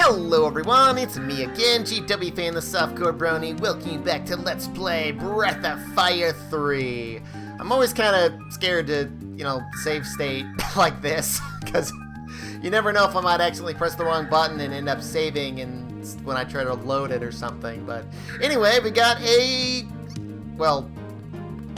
Hello everyone, it's me again, GW Fan the Softcore Brony, welcome you back to Let's Play Breath of Fire 3. I'm always kind of scared to, save state like this, because you never know if I might accidentally press the wrong button and end up saving and when I try to load it or something. But anyway, we got a, well,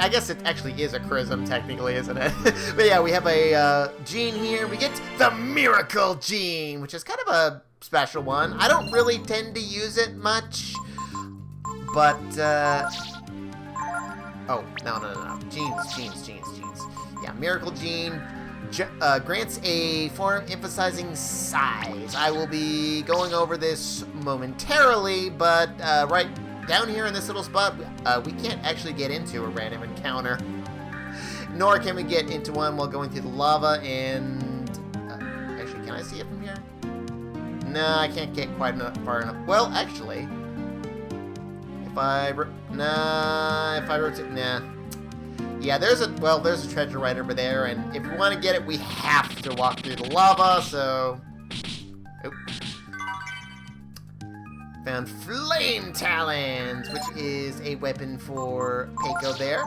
I guess it actually is a Chrism, technically, isn't it? But yeah, we have a gene here. We get the Miracle Gene, which is kind of a special one. I don't really tend to use it much, but, oh, no. Genes. Yeah, Miracle Gene grants a form emphasizing size. I will be going over this momentarily, but right down here in this little spot, we can't actually get into a random encounter, nor can we get into one while going through the lava, and actually, can I see it from here? No, I can't get quite far enough. Well, actually, if I rotate, nah. Yeah, there's a treasure right over there, and if we want to get it, we have to walk through the lava, so... Oop. Found Flame Talons, which is a weapon for Peiko there.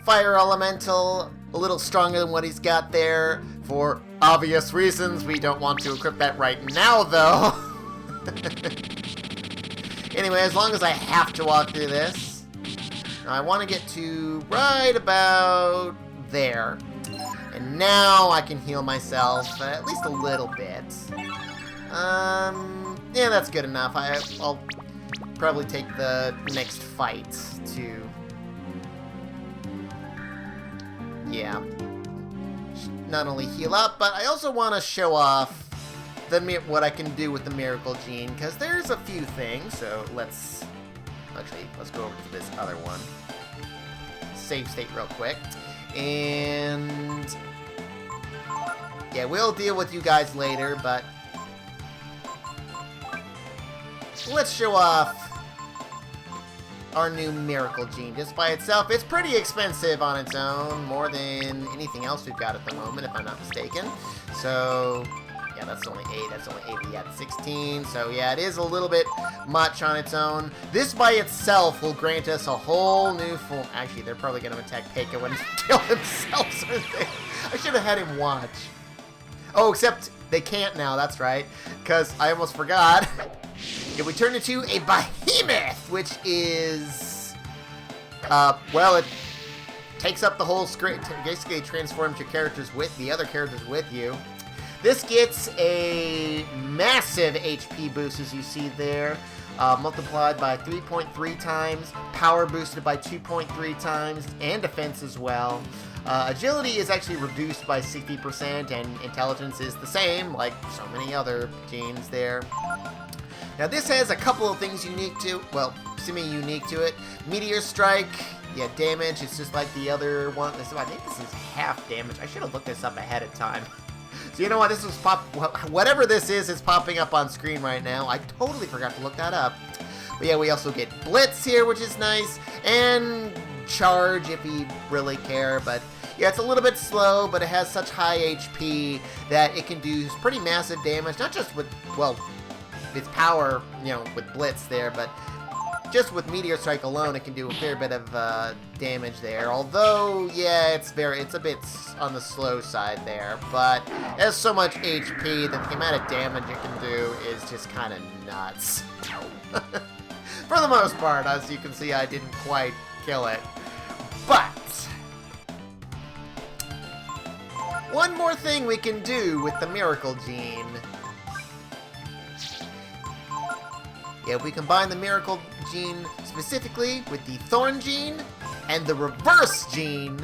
Fire Elemental, a little stronger than what he's got there. For obvious reasons, we don't want to equip that right now, though. Anyway, as long as I have to walk through this, I want to get to right about there. And now I can heal myself, at least a little bit. Yeah, that's good enough. I'll probably take the next fight to... Yeah. Not only heal up, but I also want to show off what I can do with the Miracle Gene, because there's a few things, so let's go over to this other one. Save state real quick. And... yeah, we'll deal with you guys later, but... let's show off our new Miracle Gene just by itself. It's pretty expensive on its own, more than anything else we've got at the moment, if I'm not mistaken. So, yeah, that's only 8. That's only 8. Yeah, 16. So, yeah, it is a little bit much on its own. This by itself will grant us a whole new form. Actually, they're probably going to attack Peiko and kill themselves, aren't they? I should have had him watch. Oh, except they can't now. That's right, because I almost forgot. If we turn into a behemoth, which is, well, it takes up the whole screen, basically transforms your characters with the other characters with you. This gets a massive HP boost, as you see there, multiplied by 3.3 times, power boosted by 2.3 times, and defense as well. Agility is actually reduced by 60%, and intelligence is the same, like so many other genes there. Now this has a couple of things unique to, well, semi-unique to it. Meteor Strike, yeah, damage, it's just like the other one. I think this is half damage. I should have looked this up ahead of time. So you know what, this was whatever this is popping up on screen right now. I totally forgot to look that up. But yeah, we also get Blitz here, which is nice, and Charge if you really care, but yeah, it's a little bit slow, but it has such high HP that it can do pretty massive damage, not just with, well, its power, with Blitz there, but just with Meteor Strike alone, it can do a fair bit of damage there. Although, yeah, it's a bit on the slow side there, but it has so much HP that the amount of damage it can do is just kind of nuts. For the most part, as you can see, I didn't quite kill it. But one more thing we can do with the Miracle Gene. Yeah, if we combine the Miracle Gene specifically with the Thorn Gene and the Reverse Gene,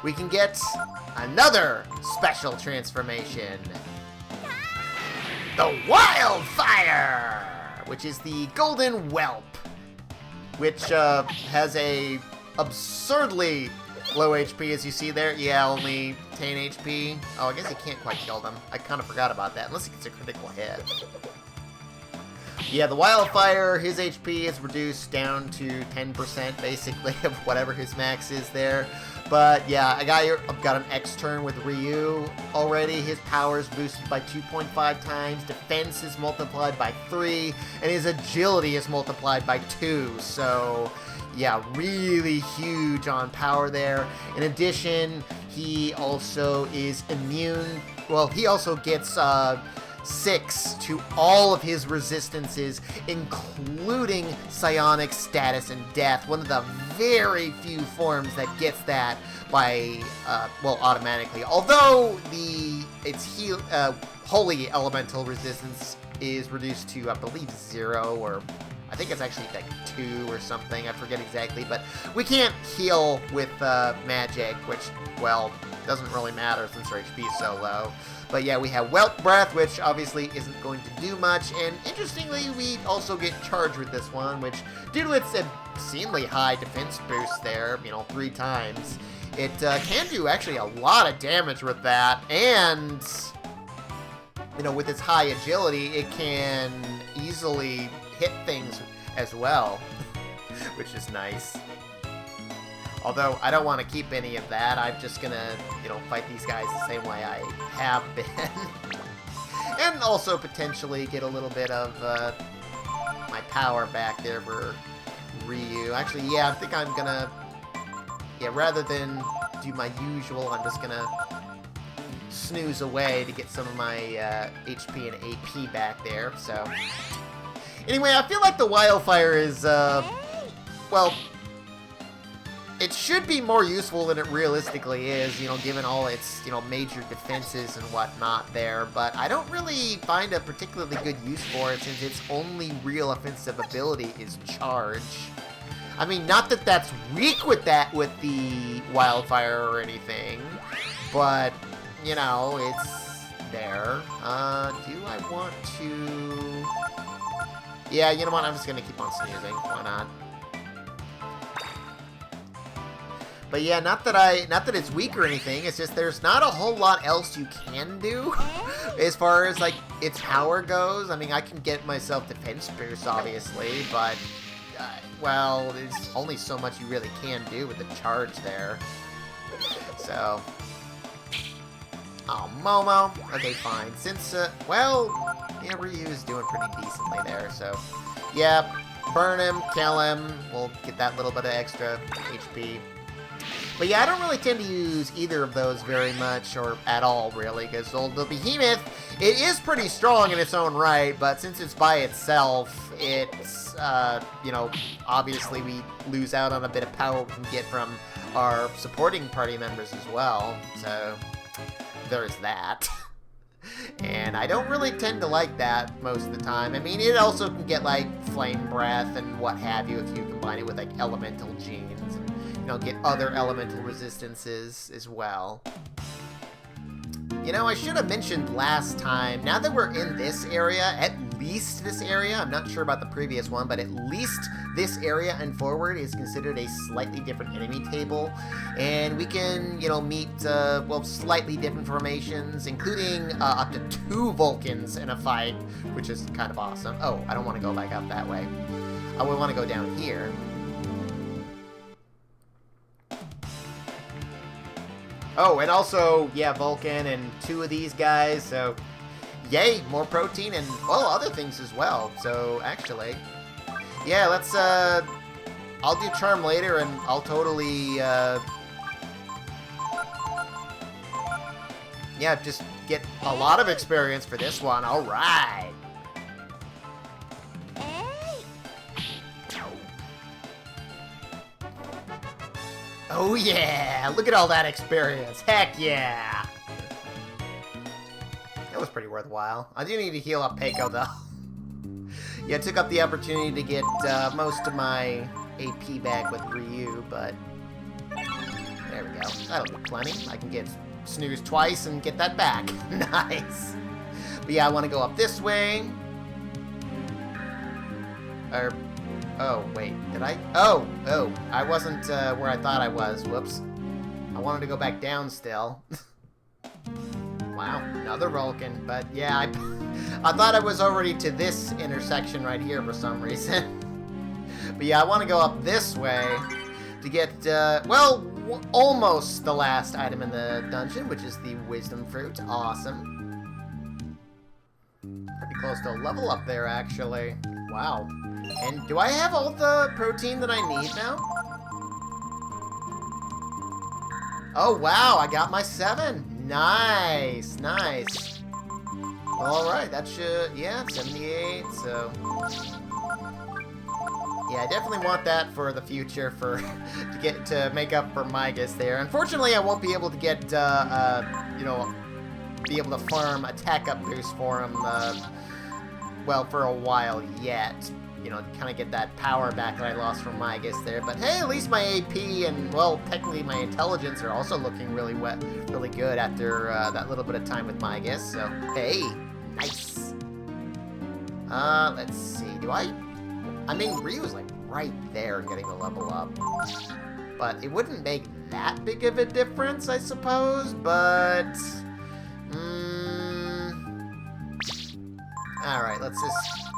we can get another special transformation. The Wildfire! Which is the Golden Whelp, which has a absurdly low HP, as you see there. Yeah, only 10 HP. Oh, I guess you can't quite kill them. I kind of forgot about that, unless it gets a critical hit. Yeah, the Wildfire, his HP is reduced down to 10% basically of whatever his max is there. But yeah, I've got an X turn with Ryu already. His power is boosted by 2.5 times, defense is multiplied by 3, and his agility is multiplied by 2. So yeah, really huge on power there. In addition, he also is immune. Well, he also gets 6 to all of his resistances, including psionic status and death. One of the very few forms that gets that by, well, automatically. Although its holy elemental resistance is reduced to, I believe, 0, or I think it's actually like 2 or something. I forget exactly, but we can't heal with magic, which, well, doesn't really matter since our HP is so low. But yeah, we have Welt Breath, which obviously isn't going to do much, and interestingly, we also get Charged with this one, which, due to its obscenely high defense boost there, 3 times, it can do actually a lot of damage with that, and, with its high agility, it can easily hit things as well, which is nice. Although, I don't want to keep any of that. I'm just gonna, fight these guys the same way I have been. And also potentially get a little bit of my power back there for Ryu. Actually, yeah, I think I'm gonna... Yeah, rather than do my usual, I'm just gonna snooze away to get some of my HP and AP back there, so... Anyway, I feel like the Wildfire is, well... It should be more useful than it realistically is, given all its, major defenses and whatnot there, but I don't really find a particularly good use for it since its only real offensive ability is Charge. I mean, not that that's weak with the Wildfire or anything, but, it's there. Do I want to... Yeah, you know what, I'm just gonna keep on snoozing, why not? But yeah, not that it's weak or anything, it's just there's not a whole lot else you can do as far as, like, its power goes. I mean, I can get myself defense boost, obviously, but, well, there's only so much you really can do with the Charge there. So... Oh, Momo. Okay, fine. Since, well, yeah, Ryu's doing pretty decently there, so... Yeah, burn him, kill him, we'll get that little bit of extra HP. But yeah, I don't really tend to use either of those very much, or at all, really, because the Behemoth, it is pretty strong in its own right, but since it's by itself, it's, obviously we lose out on a bit of power we can get from our supporting party members as well, so there's that. And I don't really tend to like that most of the time. I mean, it also can get, like, Flame Breath and what have you if you combine it with, like, Elemental Genes. Get other elemental resistances as well. I should have mentioned last time, now that we're in this area, at least this area, I'm not sure about the previous one, but at least this area and forward is considered a slightly different enemy table. And we can, meet, well, slightly different formations, including up to 2 Vulcans in a fight, which is kind of awesome. Oh, I don't want to go back up that way. I would want to go down here. Oh, and also, yeah, Vulcan and 2 of these guys, so yay, more protein and, well, other things as well. So, actually, yeah, let's, I'll do Charm later and I'll totally, yeah, just get a lot of experience for this one. All right. Oh yeah! Look at all that experience! Heck yeah! That was pretty worthwhile. I do need to heal up Peiko though. Yeah, I took up the opportunity to get most of my AP back with Ryu, but there we go. That'll be plenty. I can get Snooze twice and get that back. Nice! But yeah, I want to go up this way. Oh, wait, did I? Oh, I wasn't where I thought I was. Whoops. I wanted to go back down still. Wow, another Vulcan. But yeah, I thought I was already to this intersection right here for some reason. But yeah, I want to go up this way to get, well, almost the last item in the dungeon, which is the Wisdom Fruit. Awesome. Pretty close to a level up there, actually. Wow. And do I have all the protein that I need now? Oh, wow, I got my 7. Nice, nice. Alright, that should, yeah, 78, so... Yeah, I definitely want that for the future, for to make up for Migas there. Unfortunately, I won't be able to get, you know, be able to farm attack up boost for him, well, for a while yet. You know, to kind of get that power back that I lost from Migas there. But hey, at least my AP and, well, technically my intelligence are also looking really really good after that little bit of time with Migas. So, hey, nice. Let's see. I mean, Ryu's like right there getting a level up. But it wouldn't make that big of a difference, I suppose. But, alright, let's just...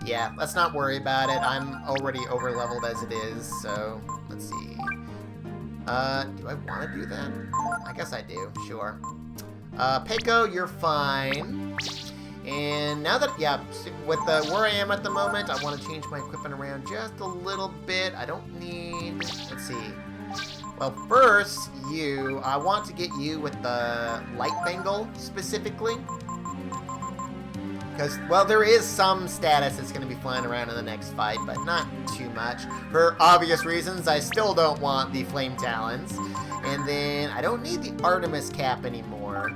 Yeah, let's not worry about it. I'm already over-leveled as it is, so let's see. Do I want to do that? I guess I do, sure. Peiko, you're fine. And now that, yeah, with where I am at the moment, I want to change my equipment around just a little bit. I don't need, let's see. Well, first, I want to get you with the light bangle, specifically. Because, well, there is some status that's going to be flying around in the next fight, but not too much. For obvious reasons, I still don't want the Flame Talons. And then, I don't need the Artemis Cap anymore.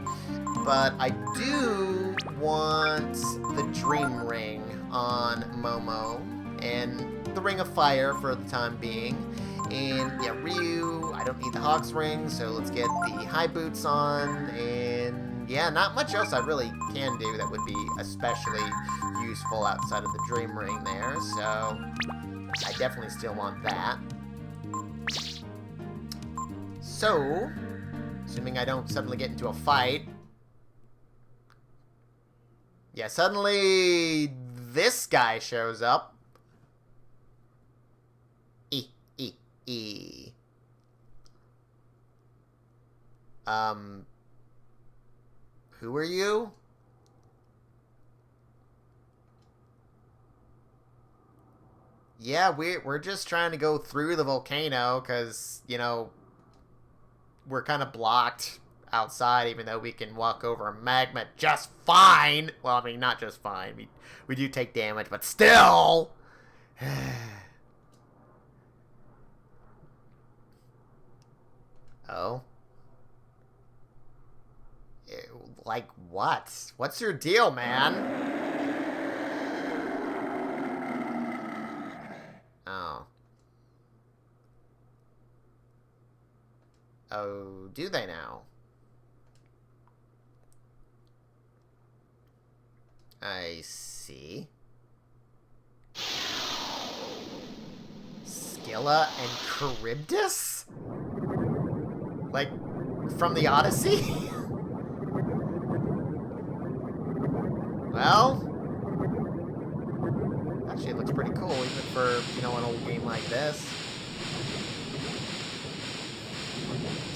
But I do want the Dream Ring on Momo. And the Ring of Fire for the time being. And, yeah, Ryu, I don't need the Hawk's Ring, so let's get the High Boots on, and... yeah, not much else I really can do that would be especially useful outside of the Dream Ring there, so I definitely still want that. So, assuming I don't suddenly get into a fight, yeah, suddenly this guy shows up. Who are you? Yeah, we're just trying to go through the volcano because, you know, we're kind of blocked outside even though we can walk over magma just fine. Well, I mean, not just fine. We do take damage, but still. Oh. Like what? What's your deal, man? Oh. Oh, do they now? I see. Scylla and Charybdis? Like, from the Odyssey? Well, actually it looks pretty cool, even for, you know, an old game like this.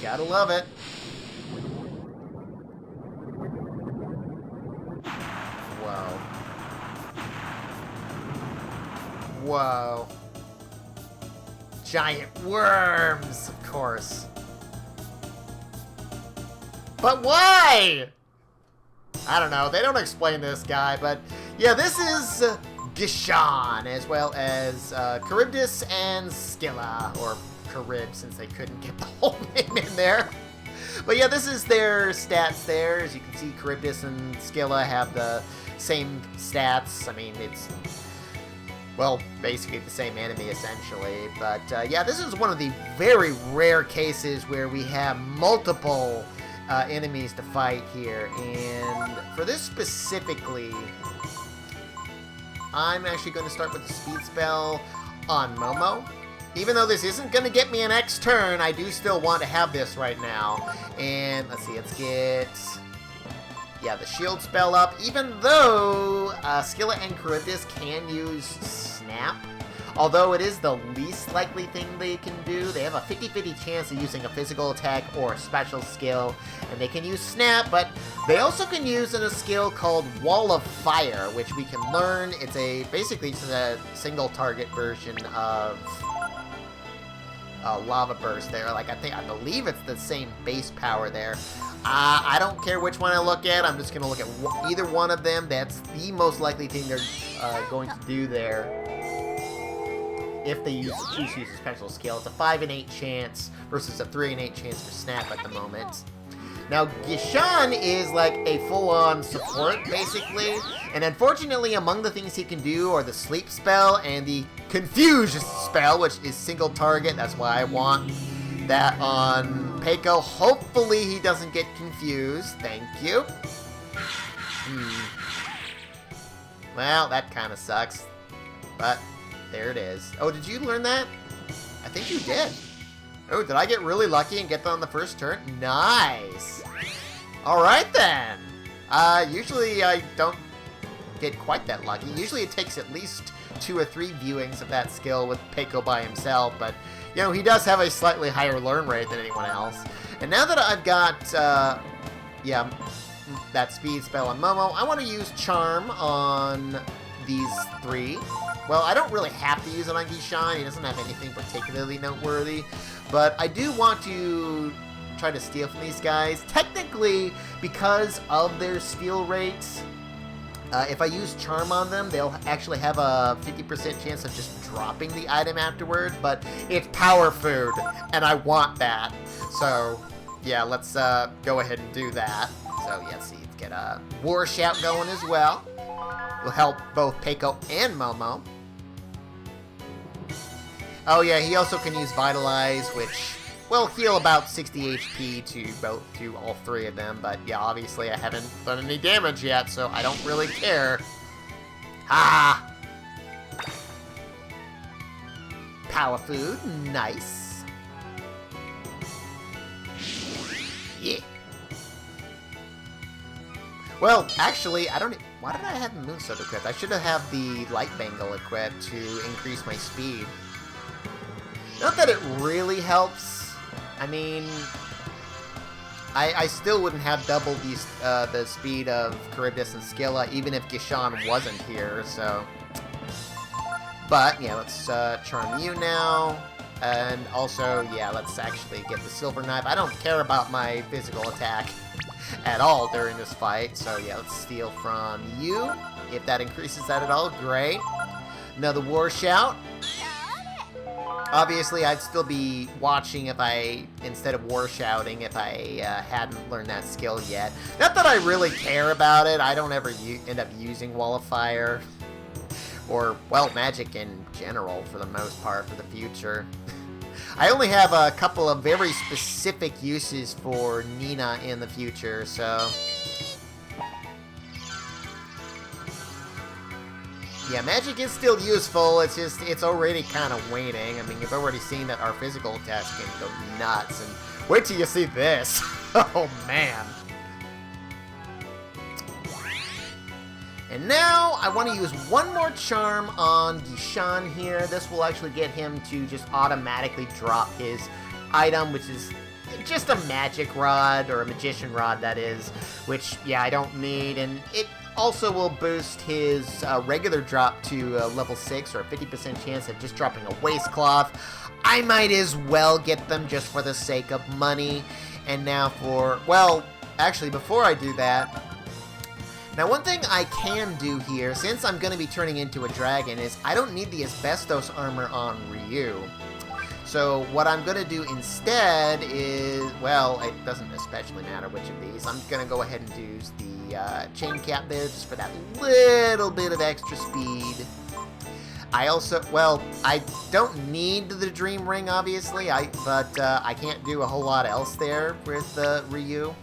Gotta love it. Whoa. Whoa. Giant worms, of course. But why? I don't know, they don't explain this guy, but yeah, this is Gishan, as well as Charybdis and Scylla, or Charyb, since they couldn't get the whole name in there. But yeah, this is their stats there. As you can see, Charybdis and Scylla have the same stats. I mean, it's, well, basically the same enemy, essentially. But yeah, this is one of the very rare cases where we have multiple enemies to fight here, and for this specifically, I'm actually going to start with the speed spell on Momo. Even though this isn't going to get me an X turn, I do still want to have this right now. And let's see, let's get yeah, the shield spell up, even though Scylla and Charybdis can use Snap. Although it is the least likely thing they can do. They have a 50-50 chance of using a physical attack or a special skill. And they can use Snap, but they also can use a skill called Wall of Fire, which we can learn. It's basically just a single target version of Lava Burst there. Like, I believe it's the same base power there. I don't care which one I look at. I'm just going to look at either one of them. That's the most likely thing they're going to do there. If they choose to use a special skill. It's a 5 in 8 chance versus a 3 in 8 chance for Snap at the moment. Now, Gishan is like a full-on support, basically. And unfortunately, among the things he can do are the Sleep spell and the Confuse spell, which is single target. That's why I want that on Peiko. Hopefully, he doesn't get confused. Thank you. Well, that kind of sucks. But there it is. Oh, did you learn that? I think you did. Oh, did I get really lucky and get that on the first turn? Nice! Alright then! Usually I don't get quite that lucky. Usually it takes at least 2 or 3 viewings of that skill with Peiko by himself, but, you know, he does have a slightly higher learn rate than anyone else. And now that I've got, that speed spell on Momo, I want to use Charm on these 3. Well, I don't really have to use it on Gishan. He doesn't have anything particularly noteworthy. But I do want to try to steal from these guys. Technically, because of their steal rates, if I use Charm on them, they'll actually have a 50% chance of just dropping the item afterwards. But it's power food, and I want that. So, yeah, let's go ahead and do that. So, yeah, see, let's get a War Shout going as well. Will help both Peiko and Momo. Oh yeah, he also can use Vitalize, which will heal about 60 HP to all 3 of them. But yeah, obviously I haven't done any damage yet, so I don't really care. Ah! Power food, nice. Yeah. Well, actually, I don't. Why did I have the Moonstone equipped? I should have the Light Bangle equipped to increase my speed. Not that it really helps. I mean, I still wouldn't have double the speed of Charybdis and Scylla, even if Gishan wasn't here, so. But, yeah, let's charm you now. And also, yeah, let's actually get the Silver Knife. I don't care about my physical attack at all during this fight, so yeah, let's steal from you. If that increases that at all, great. Another War Shout. Obviously, I'd still be watching if instead of War Shouting, if I hadn't learned that skill yet. Not that I really care about it. I don't ever end up using Wall of Fire. Or, well, magic in general, for the most part, for the future. I only have a couple of very specific uses for Nina in the future, so. Yeah, magic is still useful, it's just, it's already kind of waning. I mean, you've already seen that our physical attacks can go nuts, and wait till you see this. Oh, man. And now, I want to use one more charm on Gishan here. This will actually get him to just automatically drop his item, which is just a magic rod, or a magician rod, that is, which, yeah, I don't need, and it also will boost his regular drop to level 6, or a 50% chance of just dropping a waistcloth. I might as well get them just for the sake of money. And now for, well, actually, before I do that, now one thing I can do here, since I'm going to be turning into a dragon, is I don't need the asbestos armor on Ryu. So what I'm going to do instead is, well, it doesn't especially matter which of these. I'm going to go ahead and use the chain cap there just for that little bit of extra speed. I also, well, I don't need the Dream Ring, obviously, but I can't do a whole lot else there with Ryu.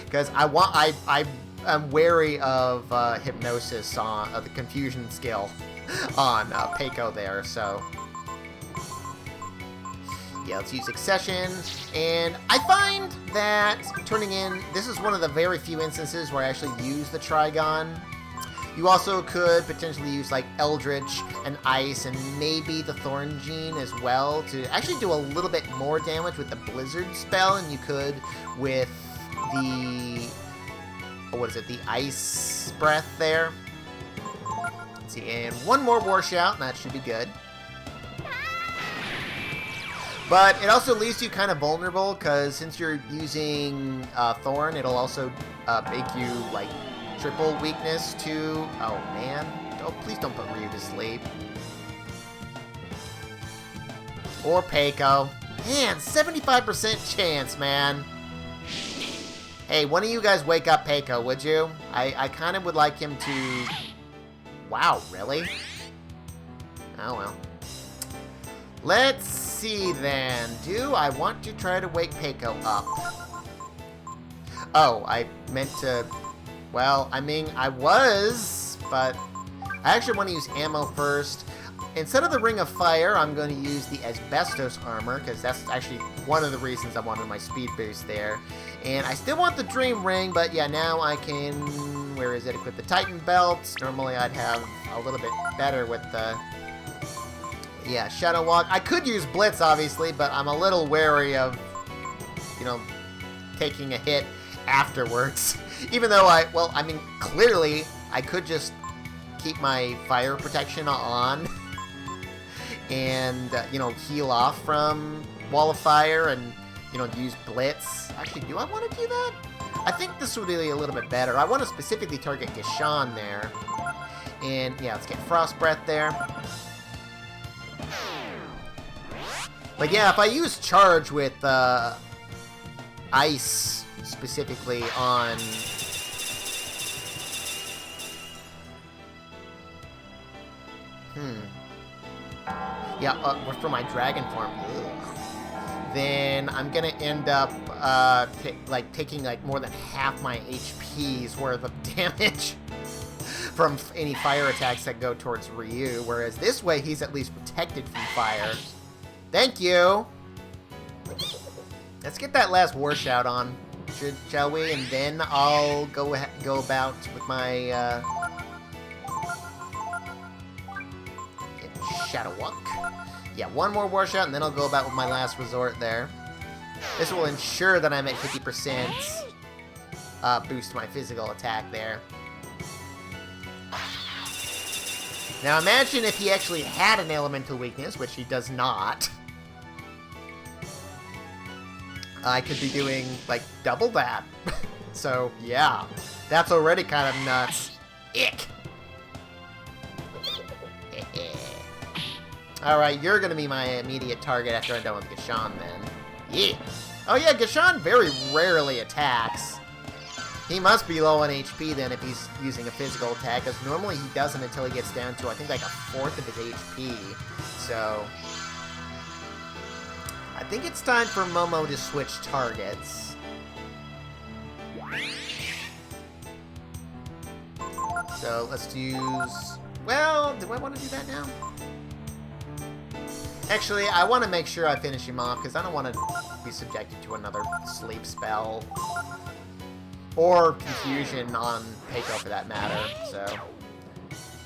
Because I'm wary of Hypnosis on the Confusion skill on Peiko there, so. Yeah, let's use Succession, and I find that turning in, this is one of the very few instances where I actually use the Trigon. You also could potentially use like Eldritch and Ice and maybe the Thorn Gene as well to actually do a little bit more damage with the Blizzard spell than you could with the, what is it, the Ice Breath there. Let's see, and one more War Shout, and that should be good. But it also leaves you kind of vulnerable, because since you're using Thorn, it'll also make you, like, triple weakness to... Oh, man. Oh, please don't put Ryu to sleep. Or Peiko. Man, 75% chance, man. Hey, one of you guys wake up Peiko, would you? I kind of would like him to... Wow, really? Oh, well. Let's see, then. Do I want to try to wake Peiko up? Oh, I meant to... Well, I mean, I was, but I actually want to use ammo first. Instead of the Ring of Fire, I'm going to use the Asbestos Armor, because that's actually one of the reasons I wanted my speed boost there. And I still want the Dream Ring, but yeah, now I can... Where is it? Equip the Titan Belt. Normally I'd have a little bit better with the... Yeah, Shadow Walk. I could use Blitz, obviously, but I'm a little wary of, you know, taking a hit afterwards. Even though I mean, clearly, I could just keep my fire protection on and, you know, heal off from Wall of Fire and, you know, use Blitz. Actually, do I want to do that? I think this would be a little bit better. I want to specifically target Gishan there. And, yeah, let's get Frost Breath there. But yeah, if I use Charge with Ice specifically on... Yeah, for my Dragon form. Ugh. Then I'm gonna end up taking like more than half my HP's worth of damage from any fire attacks that go towards Ryu, whereas this way he's at least protected from fire. Thank you! Let's get that last War Shout on, shall we? And then I'll go about with my Shadow Walk. Yeah, one more War Shout, and then I'll go about with my last resort there. This will ensure that I'm at 50% boost to my physical attack there. Now imagine if he actually had an elemental weakness, which he does not. I could be doing, like, double that. So, yeah. That's already kind of nuts. Ick! Alright, you're gonna be my immediate target after I'm done with Gishan, then. Yeah! Oh yeah, Gishan very rarely attacks. He must be low on HP, then, if he's using a physical attack, because normally he doesn't until he gets down to, I think, like a fourth of his HP. So... I think it's time for Momo to switch targets. So, let's use... Well, do I want to do that now? Actually, I want to make sure I finish him off, because I don't want to be subjected to another sleep spell. Or confusion on Peiko, for that matter, so...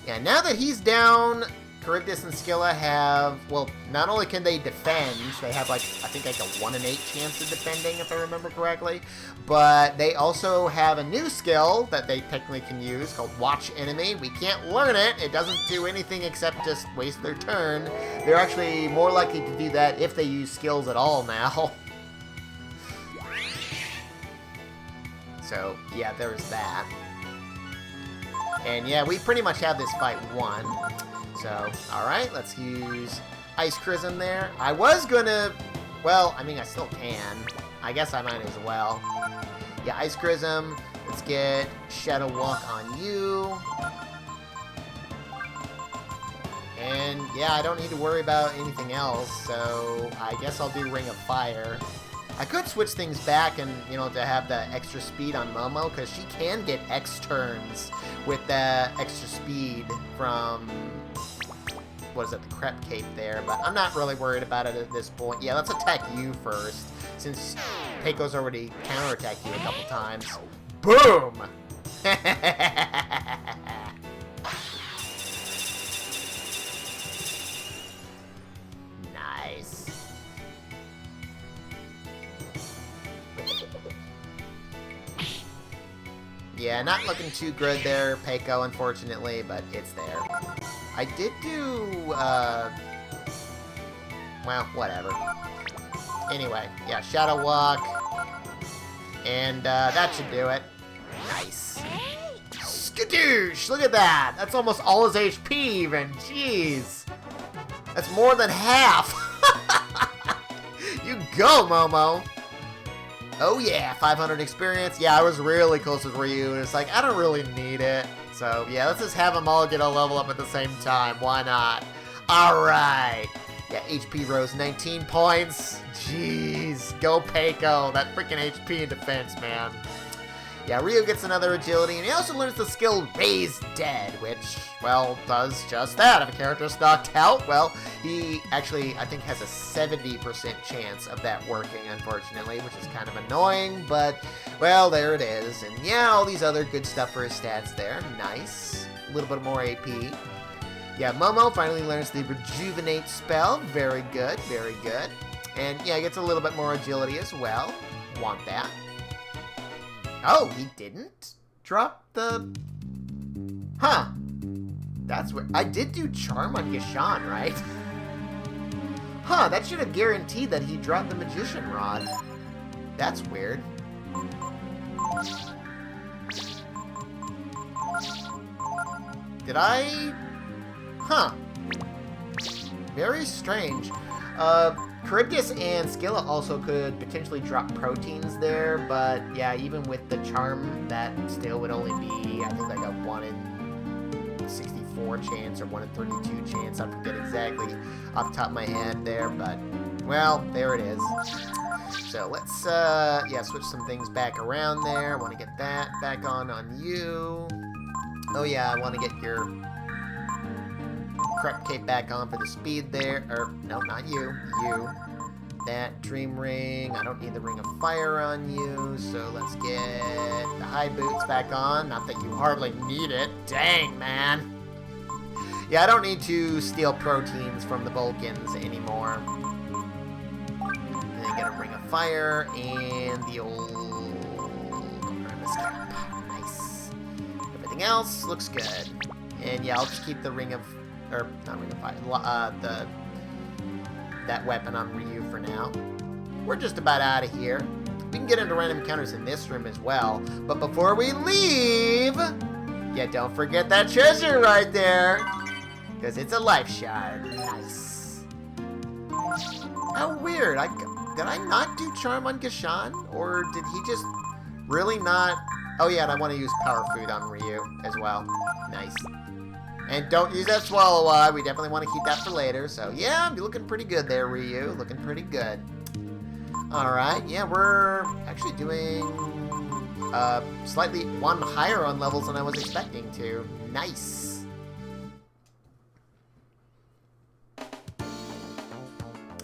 Yeah, now that he's down... Charybdis and Scylla have, well, not only can they defend, they have, like, I think, like a 1 in 8 chance of defending, if I remember correctly, but they also have a new skill that they technically can use called Watch Enemy. We can't learn it. It doesn't do anything except just waste their turn. They're actually more likely to do that if they use skills at all now. So, yeah, there's that. And, yeah, we pretty much have this fight won. So, alright, let's use Ice Chrism there. I was gonna... Well, I mean, I still can. I guess I might as well. Yeah, Ice Chrism. Let's get Shadow Walk on you. And, yeah, I don't need to worry about anything else, so I guess I'll do Ring of Fire. I could switch things back and, you know, to have the extra speed on Momo, because she can get X turns with the extra speed from... what is it, the Crep Cape there, but I'm not really worried about it at this point. Yeah, let's attack you first, since Peiko's already counterattacked you a couple times. Boom! Nice. Yeah, not looking too good there, Peiko, unfortunately, but it's there. I did do, well, whatever. Anyway, yeah, Shadow Walk, and that should do it. Nice. Skadoosh! Look at that! That's almost all his HP even, jeez! That's more than half! You go, Momo! Oh yeah, 500 experience. Yeah, I was really close with Ryu, and it's like, I don't really need it. So yeah, let's just have them all get a level up at the same time. Why not? Alright. Yeah, HP rose 19 points. Jeez, go Peiko. That freaking HP in defense, man. Yeah, Ryu gets another agility, and he also learns the skill Raise Dead, which, well, does just that. If a character's knocked out, well, he actually, I think, has a 70% chance of that working, unfortunately, which is kind of annoying, but, well, there it is. And yeah, all these other good stuff for his stats there. Nice. A little bit more AP. Yeah, Momo finally learns the Rejuvenate spell. Very good, very good. And yeah, he gets a little bit more agility as well. Want that. Oh, he didn't drop the... Huh. That's where... I did do Charm on Gishan, right? Huh, that should have guaranteed that he dropped the Magician Rod. That's weird. Did I... Huh. Very strange. Charybdis and Scylla also could potentially drop proteins there, but yeah, even with the charm, that still would only be, I think, like a 1 in 64 chance or 1 in 32 chance. I forget exactly off the top of my head there, but, well, there it is. So let's, yeah, switch some things back around there. I want to get that back on you. Oh yeah, I want to get your Crep Cape back on for the speed there. Or, no, not you. You. That Dream Ring. I don't need the Ring of Fire on you, so let's get the High Boots back on. Not that you hardly need it. Dang, man. Yeah, I don't need to steal proteins from the Vulcans anymore. And then get a Ring of Fire and the old Artemis Cap. Nice. Everything else looks good. And yeah, I'll just keep the Ring of... Or, not Ring of Fire. That weapon on Ryu for now. We're just about out of here. We can get into random encounters in this room as well. But before we leave, yeah, don't forget that treasure right there. Because it's a life shard. Nice. How weird. Did I not do Charm on Gishan? Or did he just really not... Oh yeah, and I want to use Power Food on Ryu as well. Nice. And don't use that Swallow Eye. We definitely want to keep that for later. So, yeah, you're looking pretty good there, Ryu. Looking pretty good. Alright, yeah, we're actually doing slightly one higher on levels than I was expecting to. Nice.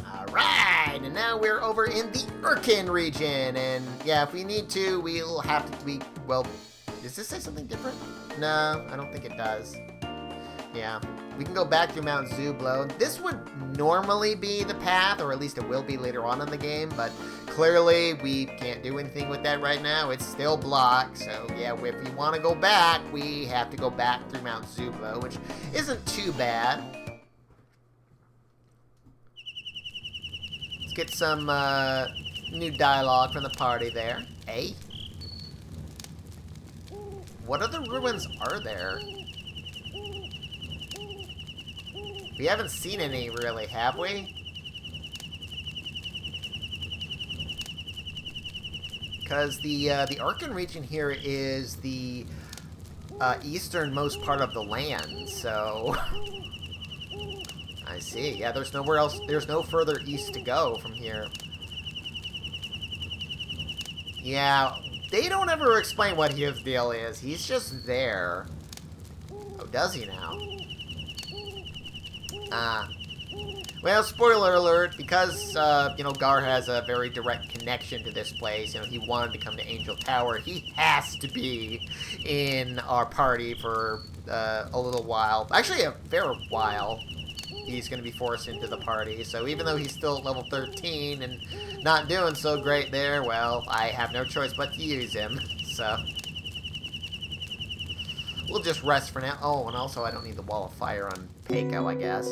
Alright, and now we're over in the Urkan Region. And, yeah, if we need to, we'll have to... Well, does this say something different? No, I don't think it does. Yeah, we can go back through Mount Zublo. This would normally be the path, or at least it will be later on in the game, but clearly we can't do anything with that right now. It's still blocked, so yeah, if we want to go back, we have to go back through Mount Zublo, which isn't too bad. Let's get some new dialogue from the party there. Hey? What other ruins are there? We haven't seen any, really, have we? Because the Urkan region here is the easternmost part of the land, so... I see. Yeah, there's nowhere else, there's no further east to go from here. Yeah, they don't ever explain what his deal is. He's just there. Oh, does he now? Ah. Well, spoiler alert, because, you know, Gar has a very direct connection to this place, you know, he wanted to come to Angel Tower, he has to be in our party for, a little while. Actually, a fair while. He's going to be forced into the party, so even though he's still at level 13 and not doing so great there, well, I have no choice but to use him, so... We'll just rest for now. Oh, and also I don't need the Wall of Fire on Peiko, I guess.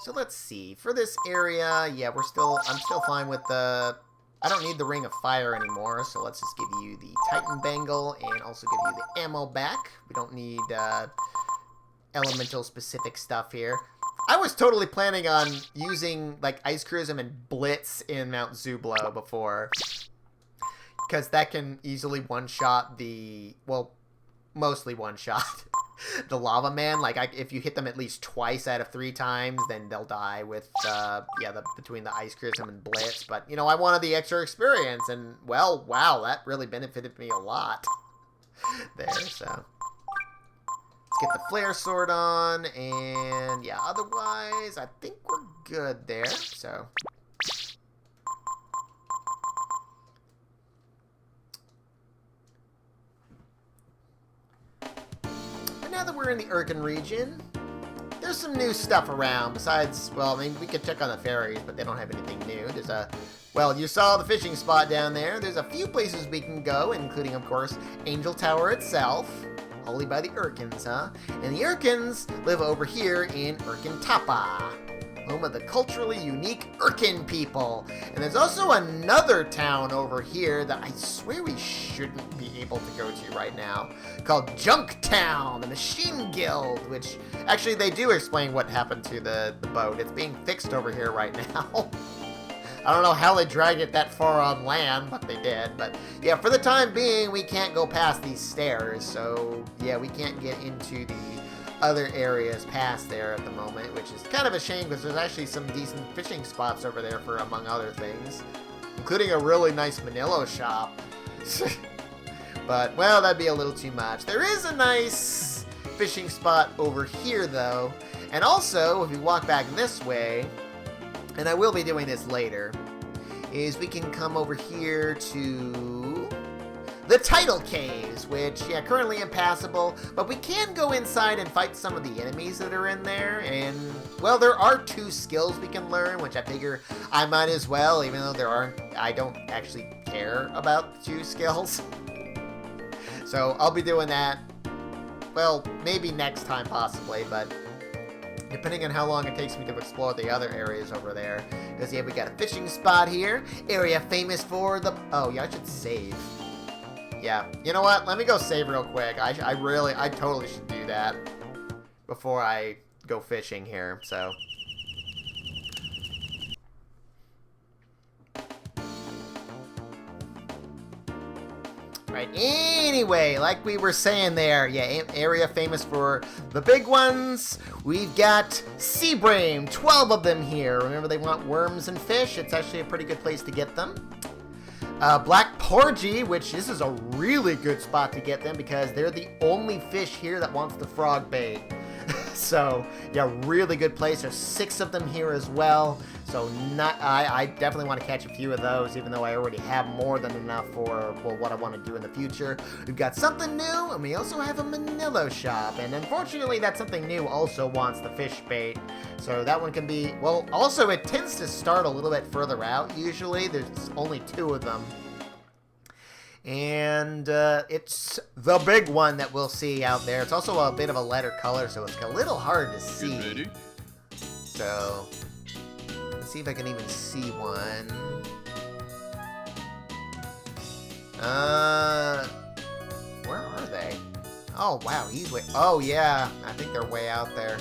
So let's see. For this area, yeah, I'm still fine with the... I don't need the Ring of Fire anymore, so let's just give you the Titan Bangle and also give you the ammo back. We don't need elemental specific stuff here. I was totally planning on using like Ice Cruism and Blitz in Mount Zublo before, because that can easily one-shot the, well, mostly one-shot the Lava Man. Like, if you hit them at least twice out of 3 times, then they'll die with, between the Ice Cruism and Blitz. But, you know, I wanted the extra experience, and, well, wow, that really benefited me a lot there, so... Let's get the Flare Sword on, and, yeah, otherwise, I think we're good there, so... Now that we're in the Urkan region, there's some new stuff around besides, well, I mean, we could check on the ferries, but they don't have anything new. There's a, well, you saw the fishing spot down there. There's a few places we can go, including, of course, Angel Tower itself, only by the Urkans, huh? And the Urkans live over here in Urkan Tapa, home of the culturally unique Urkan people. And there's also another town over here that I swear we shouldn't be able to go to right now, called Junktown, the Machine Guild, which actually they do explain what happened to the boat. It's being fixed over here right now. I don't know how they dragged it that far on land, but they did. But yeah, for the time being, we can't go past these stairs, so yeah, we can't get into the other areas past there at the moment, which is kind of a shame because there's actually some decent fishing spots over there for among other things, including a really nice Manilo shop. But, well, that'd be a little too much. There is a nice fishing spot over here, though. And also, if we walk back this way, and I will be doing this later, is we can come over here to the Tidal Caves, which, yeah, currently impassable, but we can go inside and fight some of the enemies that are in there, and, well, there are 2 skills we can learn, which I figure I might as well, even though there aren't, I don't actually care about the 2 skills. So, I'll be doing that, well, maybe next time possibly, but depending on how long it takes me to explore the other areas over there. Because, yeah, we got a fishing spot here, area famous for the, oh, yeah, I should save. Yeah, you know what? Let me go save real quick. I totally should do that before I go fishing here, so. Right, anyway, like we were saying there, yeah, area famous for the big ones. We've got sea bream, 12 of them here. Remember, they want worms and fish. It's actually a pretty good place to get them. Black porgy, which this is a really good spot to get them because they're the only fish here that wants the frog bait. So, yeah, really good place. There's 6 of them here as well. So, I definitely want to catch a few of those, even though I already have more than enough for, well, what I want to do in the future. We've got something new, and we also have a Manilo shop. And unfortunately, that something new also wants the fish bait. So that one can be, well, also it tends to start a little bit further out, usually. There's only 2 of them. And it's the big one that we'll see out there. It's also a bit of a lighter color, so it's a little hard to see. So, let's see if I can even see one. Where are they? Oh, wow, he's way... Oh, yeah, I think they're way out there.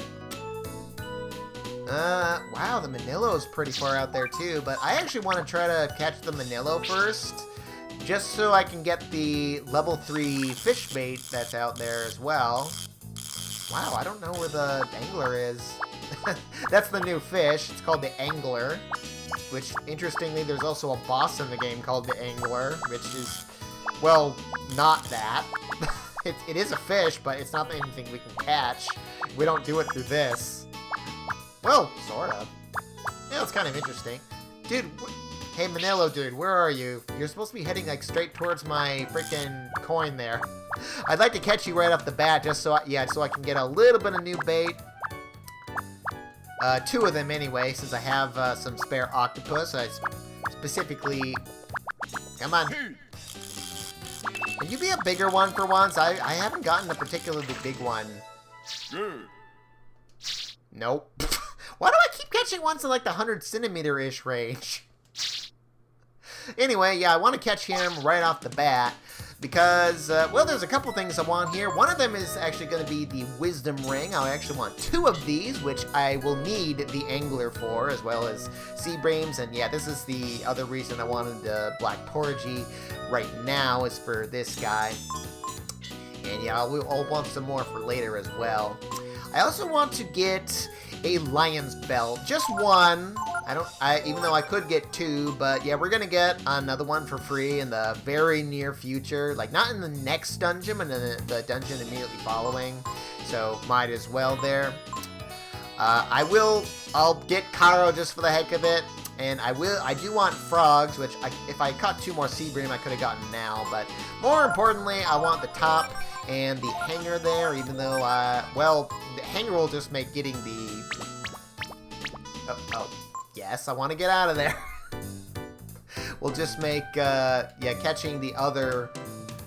Wow, the Manilo is pretty far out there, too. But I actually want to try to catch the Manilo first, just so I can get the level 3 fish bait that's out there as well. Wow, I don't know where the angler is. That's the new fish. It's called the Angler, which, interestingly, there's also a boss in the game called the Angler, which is well, not that. It is a fish, but it's not anything we can catch. We don't do it through this. Well, sort of. Yeah, it's kind of interesting. Dude, hey Manilo dude, where are you? You're supposed to be heading like straight towards my freaking coin there. I'd like to catch you right off the bat just so I can get a little bit of new bait. 2 of them anyway, since I have some spare octopus. I specifically... Come on. Can you be a bigger one for once? I haven't gotten a particularly big one. Nope. Why do I keep catching ones in like the 100 centimeter-ish range? Anyway, yeah, I want to catch him right off the bat. Because, well, there's a couple things I want here. One of them is actually going to be the Wisdom Ring. I actually want 2 of these, which I will need the Angler for, as well as Sea Breams. And yeah, this is the other reason I wanted the Black Porgy right now, is for this guy. And yeah, I'll want some more for later as well. I also want to get a Lion's Belt. Just one. Even though I could get 2, but yeah, we're gonna get another one for free in the very near future. Like, not in the next dungeon, but in the dungeon immediately following. So, might as well there. I'll get Caro just for the heck of it. And I do want frogs, which if I caught 2 more Sea Bream, I could have gotten now. But more importantly, I want the top and the hanger there, even though, well, the hanger will just make getting the... Yes, I want to get out of there. We'll just make, catching the other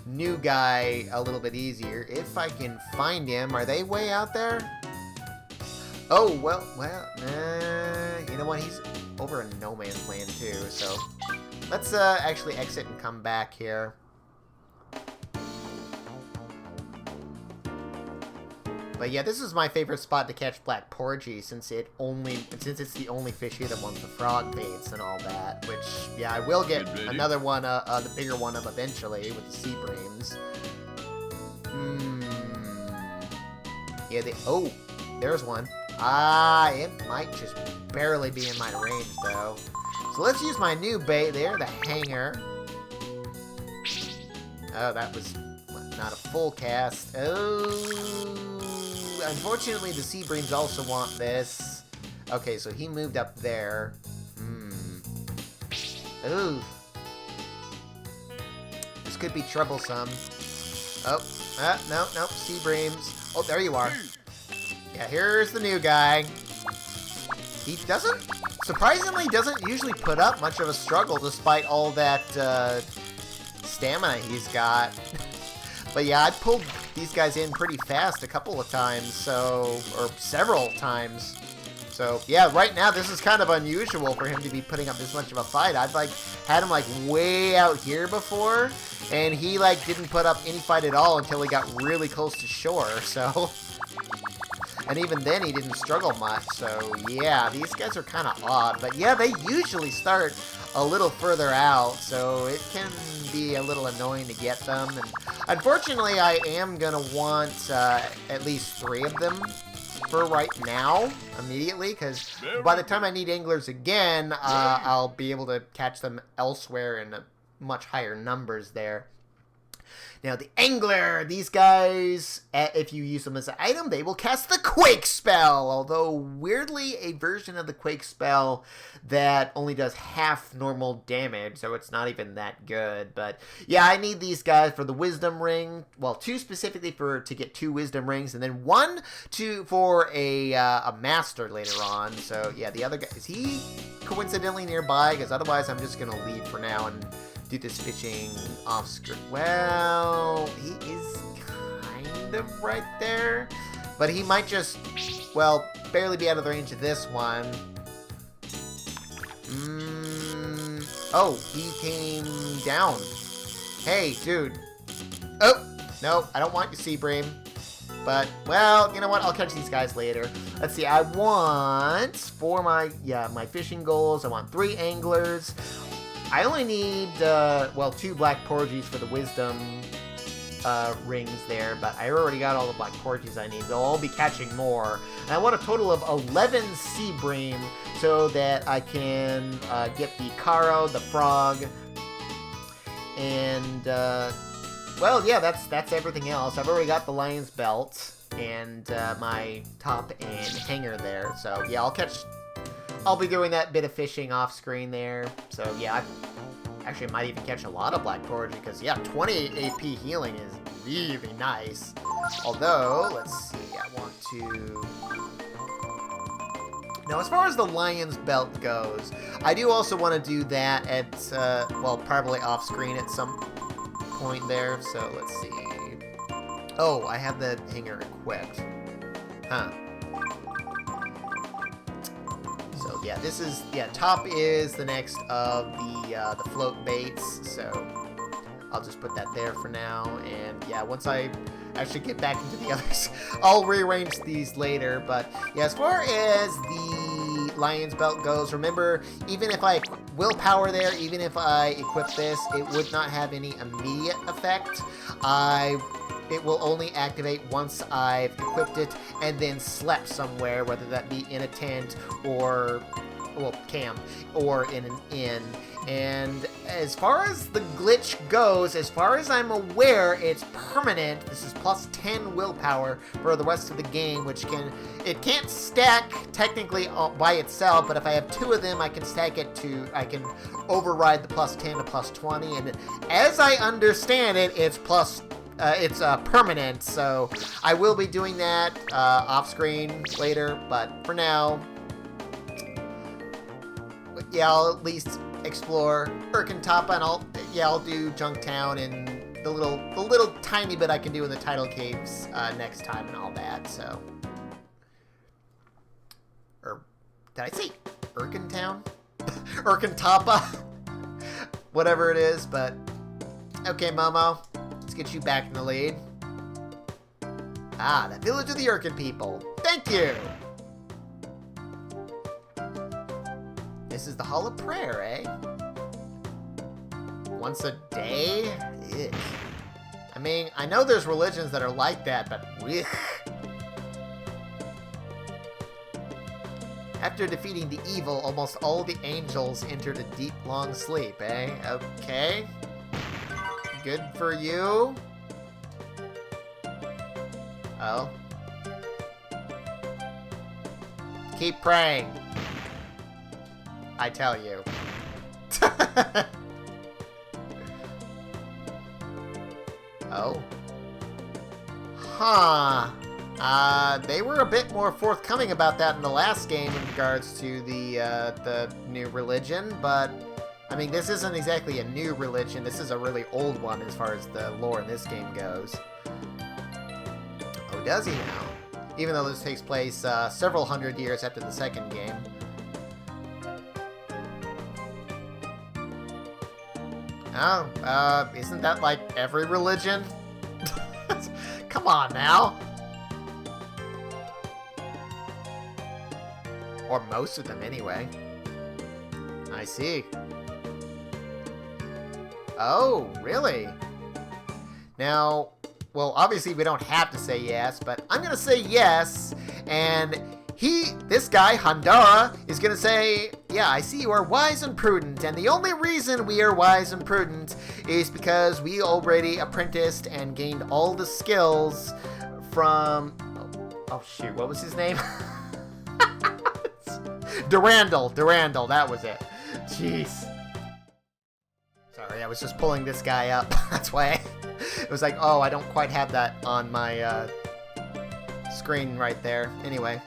new guy a little bit easier. If I can find him. Are they way out there? Oh, well, you know what? He's over in No Man's Land, too. So, let's actually exit and come back here. But yeah, this is my favorite spot to catch Black Porgy, since it's the only fish here that wants the frog baits and all that. Which, yeah, I will get another one, the bigger one of eventually with the Sea Breams. Yeah, oh, there's one. It might just barely be in my range though. So let's use my new bait there, the hanger. Oh, that was not a full cast. Oh. Unfortunately, the Sea Breams also want this. Okay, so he moved up there. Ooh. This could be troublesome. Oh, no, Sea Breams. Oh, there you are. Yeah, here's the new guy. He surprisingly doesn't usually put up much of a struggle despite all that stamina he's got. But yeah, I pulled these guys in pretty fast a couple of times, or several times. So yeah, right now this is kind of unusual for him to be putting up this much of a fight. I've had him way out here before, and he didn't put up any fight at all until he got really close to shore. So, and even then he didn't struggle much. So yeah, these guys are kind of odd, but yeah, they usually start a little further out, so it can be a little annoying to get them. And unfortunately, I am gonna want at least 3 of them for right now, immediately, because by the time I need anglers again, I'll be able to catch them elsewhere in much higher numbers there. Now, the Angler, these guys, if you use them as an item, they will cast the Quake Spell, although weirdly a version of the Quake Spell that only does half normal damage, so it's not even that good. But yeah, I need these guys for the Wisdom Ring, well, 2 specifically to get 2 Wisdom Rings, and then 1 for a Master later on. So yeah, the other guy, is he coincidentally nearby? Because otherwise I'm just going to leave for now and do this fishing off screen. Well, he is kind of right there, but he might just, well, barely be out of the range of this one. Oh, he came down. Hey, dude. Oh, no, I don't want your Sea Bream. But, well, you know what? I'll catch these guys later. Let's see, I want, for my fishing goals, I want 3 anglers. I only need, 2 Black Porgies for the Wisdom rings there, but I already got all the Black Porgies I need. They'll all be catching more. And I want a total of 11 Sea Bream so that I can get the Caro, the Frog, And, well, yeah, that's everything else. I've already got the Lion's Belt and my top and hanger there. So, yeah, I'll be doing that bit of fishing off screen there. So, yeah, actually, I might even catch a lot of Black Foraging because, yeah, 20 AP healing is really nice. Although, let's see, I want to... Now, as far as the Lion's Belt goes, I do also want to do that at, well, probably off screen at some point there. So, let's see. Oh, I have the hanger equipped. Huh. So, yeah, this is, yeah, top is the next of the float baits, so I'll just put that there for now, and, yeah, once I actually get back into the others, I'll rearrange these later, but, yeah, as far as the Lion's Belt goes, remember, even if I willpower there, even if I equip this, it would not have any immediate effect. It will only activate once I've equipped it and then slept somewhere, whether that be in a tent or, well, camp, or in an inn. And as far as the glitch goes, as far as I'm aware, it's permanent. This is plus 10 willpower for the rest of the game, which it can't stack technically by itself, but if I have 2 of them, I can stack it to, I can override the plus 10 to plus 20, and as I understand it, it's permanent, so I will be doing that off screen later, but for now, yeah, I'll at least explore Urkan and I'll do Junktown and the little tiny bit I can do in the tidal caves next time and all that. So, or did I say Urkan Town? Urkan whatever it is. But okay, Momo, let's get you back in the lead. Ah, the village of the Urkan people. Thank you. This is the Hall of Prayer, eh? Once a day? Ugh. I mean, I know there's religions that are like that, but ugh. After defeating the evil, almost all the angels entered a deep, long sleep, eh? Okay. Good for you. Oh. Keep praying. I tell you. Oh. Huh. They were a bit more forthcoming about that in the last game in regards to the new religion, but I mean, this isn't exactly a new religion. This is a really old one as far as the lore in this game goes. Oh, does he now? Even though this takes place several hundred years after the second game. Oh, isn't that like every religion? Come on now. Or most of them anyway. I see. Oh, really? Now, well, obviously we don't have to say yes, but I'm gonna say yes, and this guy, Handara, is gonna say, yeah, I see you are wise and prudent, and the only reason we are wise and prudent is because we already apprenticed and gained all the skills from, oh shoot, what was his name? Durandal, that was it. Jeez. Sorry, I was just pulling this guy up, that's why it was like, oh, I don't quite have that on my screen right there. Anyway.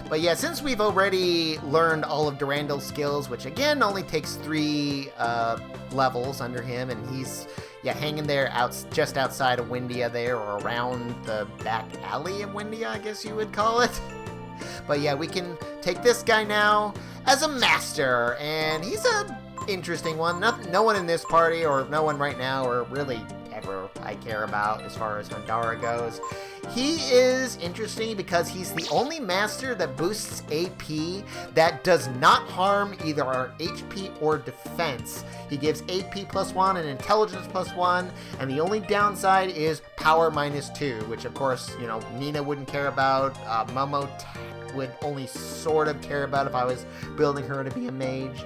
But yeah, since we've already learned all of Durandal's skills, which again only takes 3 levels under him, and he's, yeah, hanging there just outside of Windia there, or around the back alley of Windia, I guess you would call it. But yeah, we can take this guy now as a master, and he's a interesting one. No one in this party, or no one right now, or really ever I care about as far as Handara goes. He is interesting because he's the only master that boosts AP that does not harm either our HP or defense. He gives AP +1 and intelligence +1, and the only downside is power -2, which of course, you know, Nina wouldn't care about. Momo would only sort of care about if I was building her to be a mage.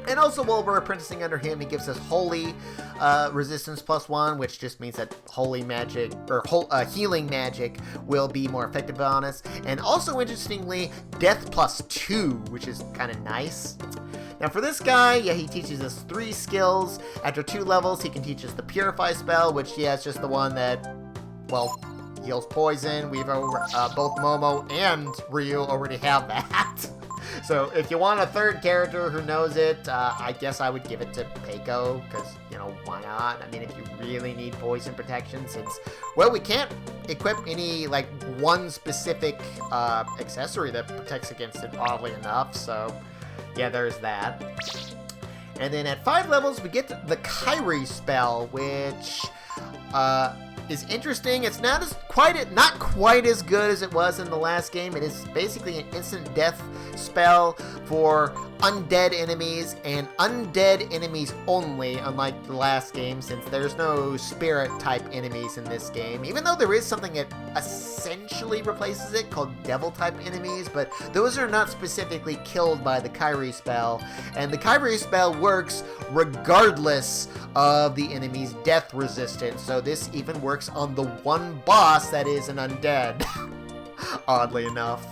And also, while we're apprenticing under him, he gives us Holy Resistance +1, which just means that Holy Magic, or Healing Magic, will be more effective on us. And also, interestingly, Death +2, which is kind of nice. Now, for this guy, yeah, he teaches us 3 skills. After 2 levels, he can teach us the Purify spell, which, yeah, is just the one that, well, heals poison. Both Momo and Ryu already have that. So if you want a third character who knows it, I guess I would give it to Peiko, because, you know, why not? I mean, if you really need poison protection, since, well, we can't equip any, like, one specific accessory that protects against it, oddly enough, so, yeah, there's that. And then at 5 levels, we get the Charyb spell, which is interesting. It's not quite as good as it was in the last game. It is basically an instant death spell for undead enemies, and undead enemies only, unlike the last game, since there's no spirit type enemies in this game, even though there is something that essentially replaces it called devil type enemies, but those are not specifically killed by the Charyb spell, and the Charyb spell works regardless of the enemy's death resistance, so this even works on the one boss that is an undead, oddly enough.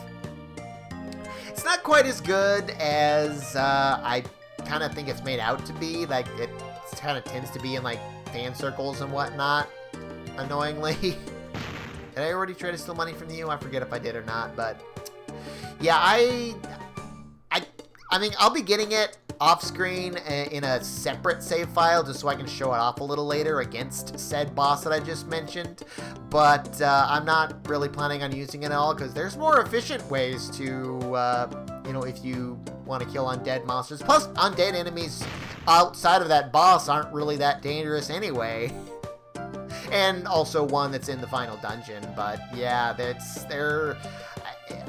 It's not quite as good as I kind of think it's made out to be. Like, it kind of tends to be in, like, fan circles and whatnot, annoyingly. Did I already try to steal money from you? I forget if I did or not, but yeah, I mean, I'll be getting it off screen in a separate save file just so I can show it off a little later against said boss that I just mentioned, but I'm not really planning on using it at all because there's more efficient ways to, you know, if you want to kill undead monsters. Plus, undead enemies outside of that boss aren't really that dangerous anyway. And also one that's in the final dungeon, but yeah,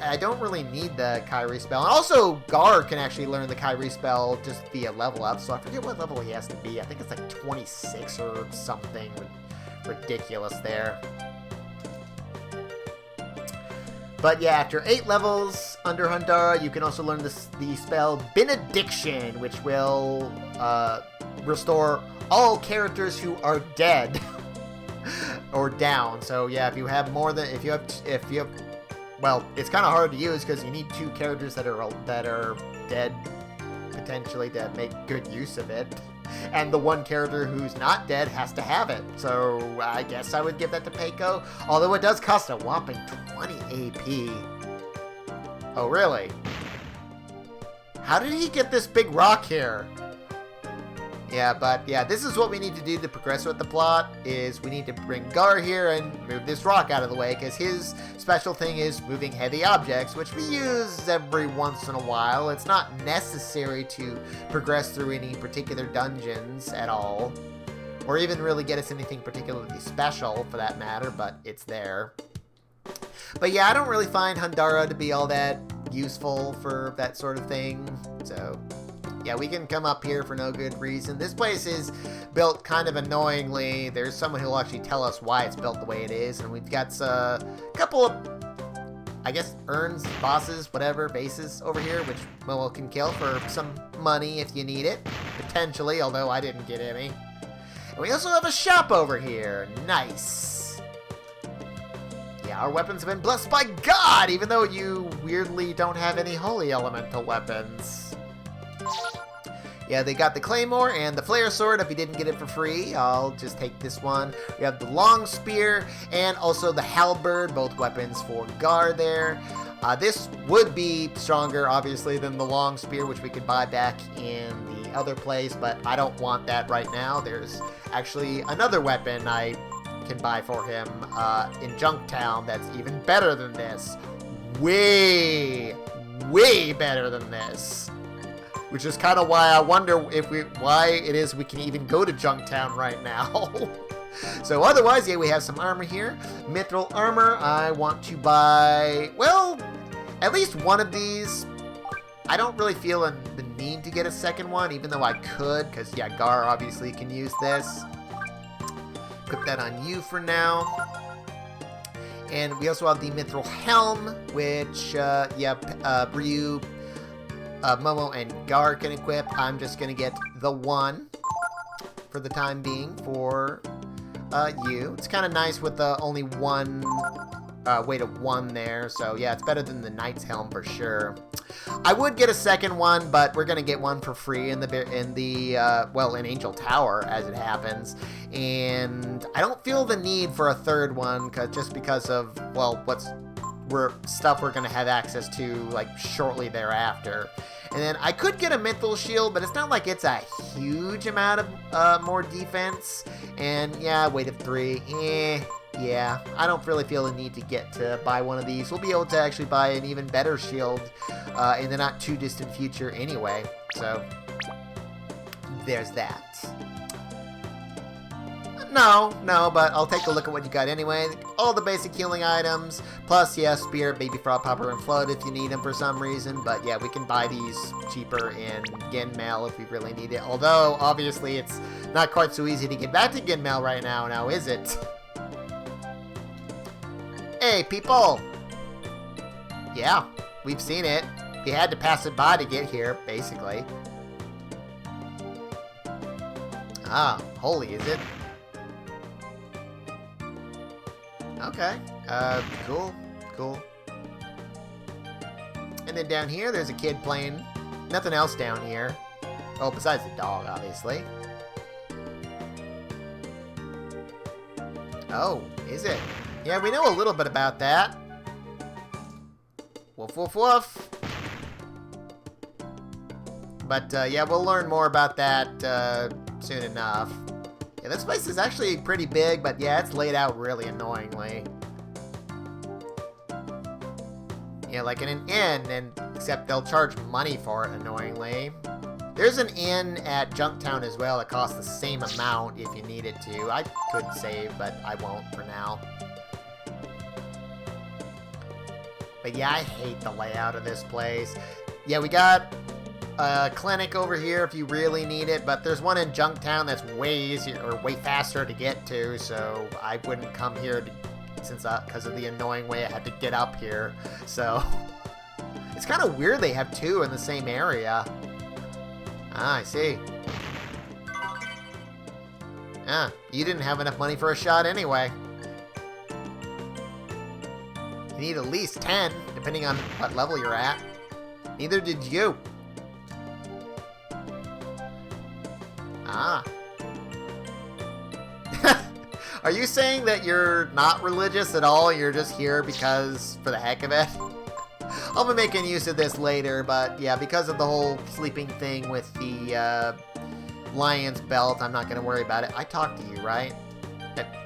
I don't really need the Charyb spell. And also, Gar can actually learn the Charyb spell just via level up, so I forget what level he has to be. I think it's like 26 or something ridiculous there. But yeah, after 8 levels under Hundara, you can also learn the spell Benediction, which will restore all characters who are dead or down. So yeah, if you have well, it's kind of hard to use because you need 2 characters that are dead, potentially, to make good use of it. And the one character who's not dead has to have it. So I guess I would give that to Peiko. Although it does cost a whopping 20 AP. Oh, really? How did he get this big rock here? Yeah, but yeah, this is what we need to do to progress with the plot, is we need to bring Gar here and move this rock out of the way, because his special thing is moving heavy objects, which we use every once in a while. It's not necessary to progress through any particular dungeons at all, or even really get us anything particularly special, for that matter, but it's there. But yeah, I don't really find Hundara to be all that useful for that sort of thing, so yeah, we can come up here for no good reason. This place is built kind of annoyingly. There's someone who'll actually tell us why it's built the way it is. And we've got a couple of, I guess, urns, bosses, whatever, bases over here, which Momo can kill for some money if you need it. Potentially, although I didn't get any. And we also have a shop over here. Nice. Yeah, our weapons have been blessed by God, even though you weirdly don't have any holy elemental weapons. Yeah, they got the Claymore and the Flare Sword. If you didn't get it for free, I'll just take this one. We have the Long Spear and also the Halberd, both weapons for Gar there. This would be stronger, obviously, than the Long Spear, which we could buy back in the other place, but I don't want that right now. There's actually another weapon I can buy for him in Junktown that's even better than this. Way better than this. Which is kind of why I wonder why it is we can even go to Junktown right now. So otherwise, yeah, we have some armor here. Mithril armor, I want to buy, well, at least one of these. I don't really feel the need to get a second one, even though I could, because, yeah, Gar obviously can use this. Put that on you for now. And we also have the Mithril Helm, which, Ryu Momo and Gar can equip. I'm just going to get the 1 for the time being for you. It's kind of nice with the only 1 weight of 1 there. So yeah, it's better than the Knight's Helm for sure. I would get a second one, but we're gonna get one for free in in Angel Tower as it happens, and I don't feel the need for a third one because of stuff we're gonna have access to like shortly thereafter. And then I could get a Mythal Shield, but it's not like it's a huge amount of more defense. And yeah, weight of 3, yeah, I don't really feel the need to buy one of these. We'll be able to actually buy an even better shield in the not too distant future anyway. So there's that. No, but I'll take a look at what you got anyway. All the basic healing items, plus, yeah, Spirit, Baby Frog Popper, and Float if you need them for some reason. But yeah, we can buy these cheaper in Genmail if we really need it. Although, obviously, it's not quite so easy to get back to Genmail right now is it? Hey, people! Yeah, we've seen it. We had to pass it by to get here, basically. Ah, holy, is it? Okay, cool. And then down here, there's a kid playing. Nothing else down here. Oh, besides the dog, obviously. Oh, is it? Yeah, we know a little bit about that. Woof, woof, woof. But, yeah, we'll learn more about that soon enough. Yeah, this place is actually pretty big, but yeah, it's laid out really annoyingly. Yeah, like in an inn, except they'll charge money for it annoyingly. There's an inn at Junktown as well that costs the same amount if you needed to. I could save, but I won't for now. But yeah, I hate the layout of this place. Yeah, we got a clinic over here if you really need it, but there's one in Junktown that's way easier or way faster to get to, so I wouldn't come here because of the annoying way I had to get up here. So it's kind of weird they have 2 in the same area. Ah, I see. Ah, you didn't have enough money for a shot anyway. You need at least 10, depending on what level you're at. Neither did you. Ah. Are you saying that you're not religious at all? You're just here because, for the heck of it? I'll be making use of this later, but yeah, because of the whole sleeping thing with the lion's belt, I'm not going to worry about it. I talked to you, right?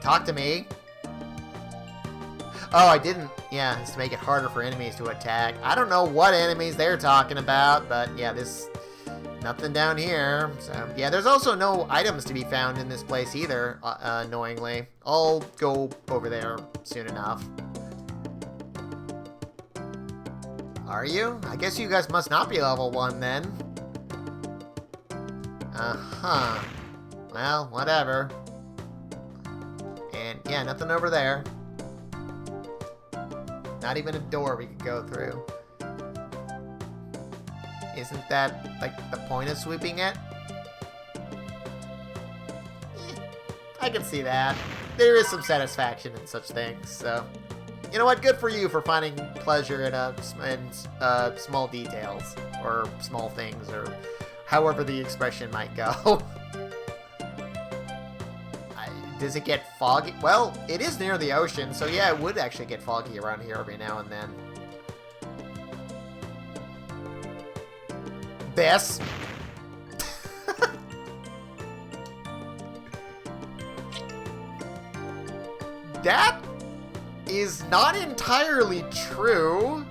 Talk to me? Oh, I didn't. Yeah, it's to make it harder for enemies to attack. I don't know what enemies they're talking about, but yeah, nothing down here. So yeah, there's also no items to be found in this place either, annoyingly. I'll go over there soon enough. Are you? I guess you guys must not be level 1 then. Uh-huh. Well, whatever. And yeah, nothing over there. Not even a door we could go through. Isn't that, like, the point of sweeping it? I can see that. There is some satisfaction in such things, so... You know what? Good for you for finding pleasure in small details, or small things, or however the expression might go. Does it get foggy? Well, it is near the ocean, so yeah, it would actually get foggy around here every now and then. This. That is not entirely true,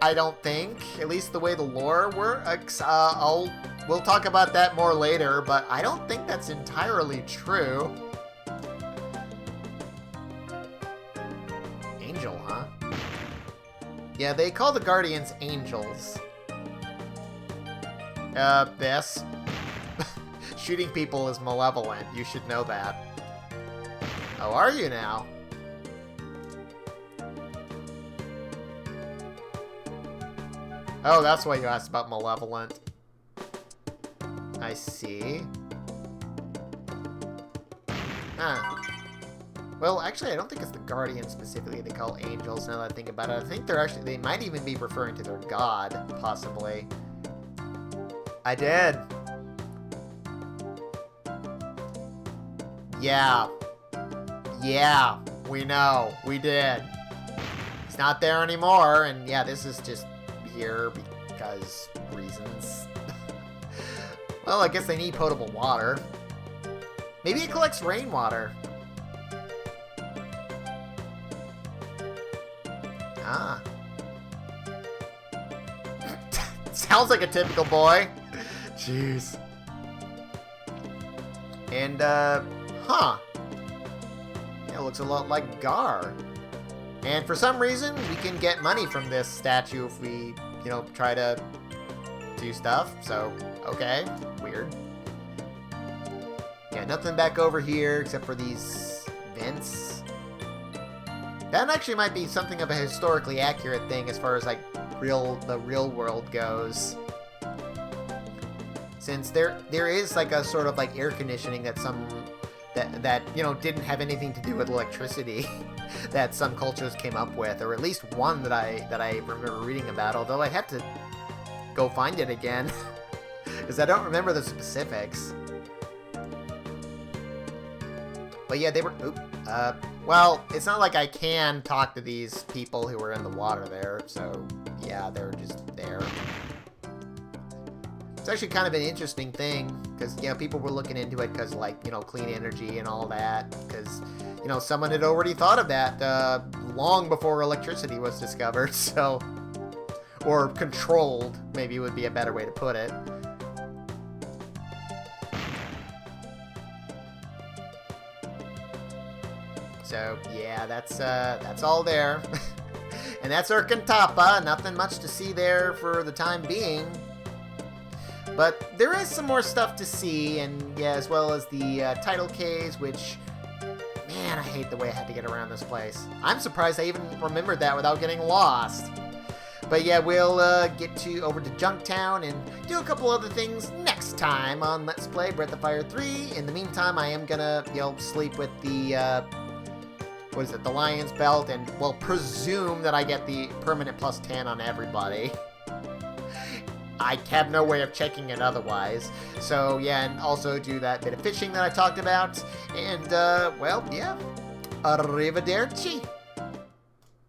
I don't think. At least the way the lore works. We'll talk about that more later, but I don't think that's entirely true. Angel, huh? Yeah, they call the Guardians angels. This. Shooting people is malevolent. You should know that. Oh, are you now? Oh, that's why you asked about Malevolent. I see. Huh. Well, actually, I don't think it's the Guardians specifically they call angels, now that I think about it. I think they might even be referring to their god, possibly. I did. Yeah. Yeah, we know. We did. He's not there anymore, and yeah, this is just here because reasons. Well, I guess they need potable water. Maybe it collects rainwater. Ah. Sounds like a typical boy. Jeez. And, huh. Yeah, it looks a lot like Gar. And for some reason, we can get money from this statue if we, you know, try to do stuff. So, okay. Weird. Yeah, nothing back over here except for these vents. That actually might be something of a historically accurate thing as far as, like, the real world goes. Since there is, like, a sort of, like, air conditioning that you know, didn't have anything to do with electricity that some cultures came up with, or at least one that I remember reading about, although I'd have to go find it again, because I don't remember the specifics. But yeah, they were, well, it's not like I can talk to these people who were in the water there, so yeah, they're just there. It's actually kind of an interesting thing, because, you know, people were looking into it because, like, you know, clean energy and all that, because, you know, someone had already thought of that long before electricity was discovered, so, or controlled, maybe would be a better way to put it. So, yeah, that's all there. And that's Urkan Tapa, nothing much to see there for the time being. But there is some more stuff to see, and yeah, as well as the title caves, which, man, I hate the way I had to get around this place. I'm surprised I even remembered that without getting lost. But yeah, we'll get over to Junktown and do a couple other things next time on Let's Play Breath of Fire 3. In the meantime, I am gonna, you know, sleep with the, what is it, the Lion's Belt, and, well, presume that I get the permanent plus 10 on everybody. I have no way of checking it otherwise. So, yeah, and also do that bit of fishing that I talked about. And, well, yeah. Arrivederci.